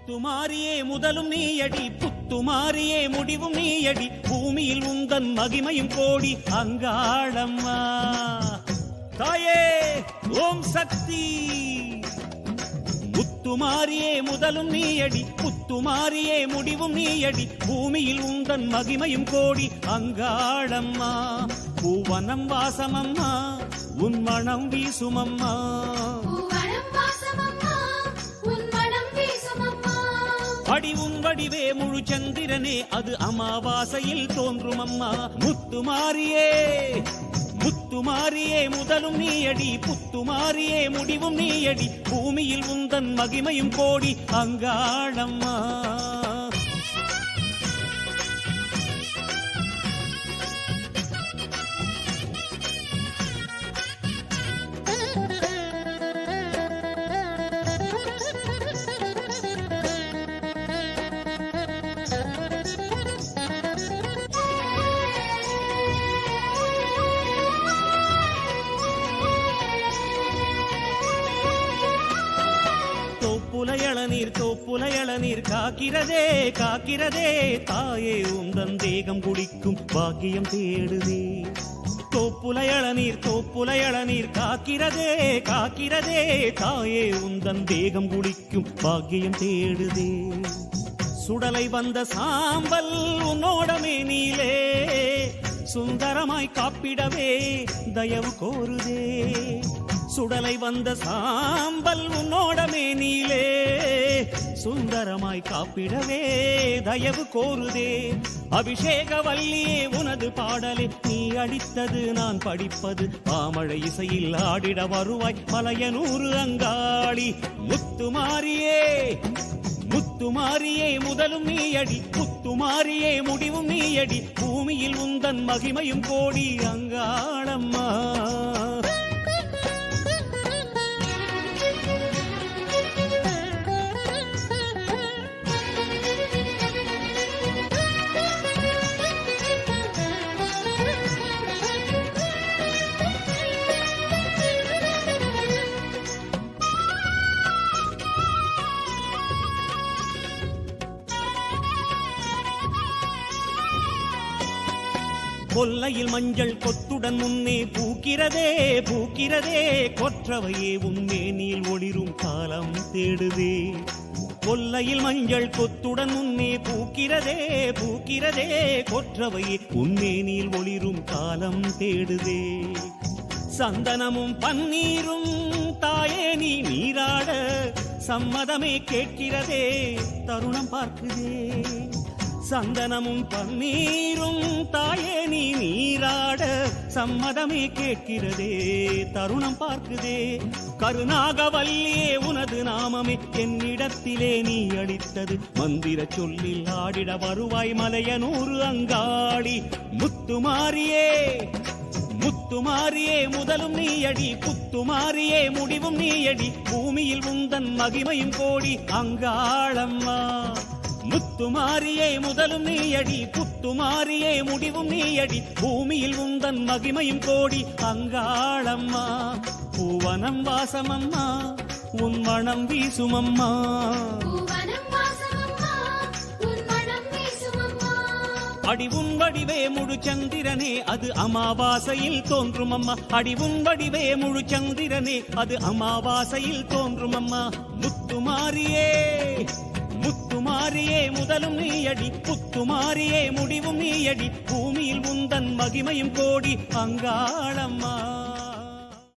முத்துமாரியே முதலும் நீயடி, புத்துமாரியே முடிவும் நீயடி, பூமியில் உந்தன் மகிமையும் கோடி அங்காளம்மா. தாயே ஓம் சக்தி. முத்துமாரியே முதலும் நீயடி, புத்துமாரியே முடிவும் நீயடி, பூமியில் உந்தன் மகிமையும் கோடி அங்காளம்மா. பூவனம் வாசமம்மா, உன் மனம் வீசுமம்மா. அடி உன் வடிவே முழு சந்திரனே, அது அமாவாசையில் தோன்றும் அம்மா. முத்துமாரியே முத்துமாரியே முதலும் நீயடி, புத்துமாரியே முடிவும் நீயடி, பூமியில் உந்தன் மகிமையும் கோடி அங்காளம்மா. தோப்புலையளநீர் காக்கிறதே காக்கிறதே, தாயே உந்தன் தேகம் குடிக்கும் பாக்கியம் தேடுதே. தோப்புலையளநீர் காக்கிறதே காக்கிறதே, தாயே உந்தன் தேகம் குடிக்கும் பாக்கியம் தேடுதே. சுடலை வந்த சாம்பல் உன்னோடமே நீலே, சுந்தரமாய் காப்பிடவே தயவு கோருதே. சுடலை வந்த சாம்பல் உன்னோடமே நீலே, சுந்தரமாய் காப்பிடவே தயவு கோருதே. அபிஷேக வல்லியே உனது பாடலே, நீ அடித்தது நான் படிப்பது, பாமழை இசையில் ஆடிட வருவாய் மலையனூறு அங்காளி. முத்துமாரியே முத்துமாரியே முதலும் நீயடி, புத்துமாரியே முடிவும் நீயடி, பூமியில் உந்தன் மகிமையும் கோடி அங்காளம்மா. கொல்லையில் மஞ்சள் கொத்துடன் முன்னே பூக்கிறதே பூக்கிறதே, கொற்றவையே உன்மேனியில் ஒளிரும் காலம் தேடுதே. கொல்லையில் மஞ்சள் கொத்துடன் முன்னே பூக்கிறதே பூக்கிறதே, கொற்றவையே உன்மேனியில் ஒளிரும் காலம் தேடுதே. சந்தனமும் பன்னீரும் தாயே நீ நீராட, சம்மதமே கேட்கிறதே தருணம் பார்க்குதே. சந்தனமும் பன்னீரும் தாயே நீ நீராட, சம்மதமே கேட்கிறதே தருணம் பார்க்குதே. கருணாகவல்லியே உனது நாமமே என்னிடத்திலே நீ அளித்தது, மந்திர சொல்லில் ஆடிட வருவாய் மலையனூறு அங்காளி. முத்துமாரியே முத்துமாரியே முதலும் நீயடி, புத்துமாரியே முடிவும் நீயடி, பூமியில் உந்தன் மகிமையும் கோடி அங்காளம்மா. முத்துமாரியே முதலும் நீயடி, புத்துமாரியே முடிவும் நீயடி, பூமியில் உந்தன் மகிமையும் கோடி அங்காளம்மா. பூவனம் வாசமம்மா, உன் மனம் வீசுமம்மா. அடி உன் வடிவே முழு சந்திரனே, அது அமாவாசையில் தோன்றும் அம்மா. அடி உன் வடிவே முழு சந்திரனே, அது அமாவாசையில் தோன்றும் அம்மா. முத்துமாரியே முத்துமாரியே முதலும் நீயடி, புத்துமாரியே முடிவும் நீயடி, பூமியில் உந்தன் மகிமையும் கோடி அங்காளம்மா.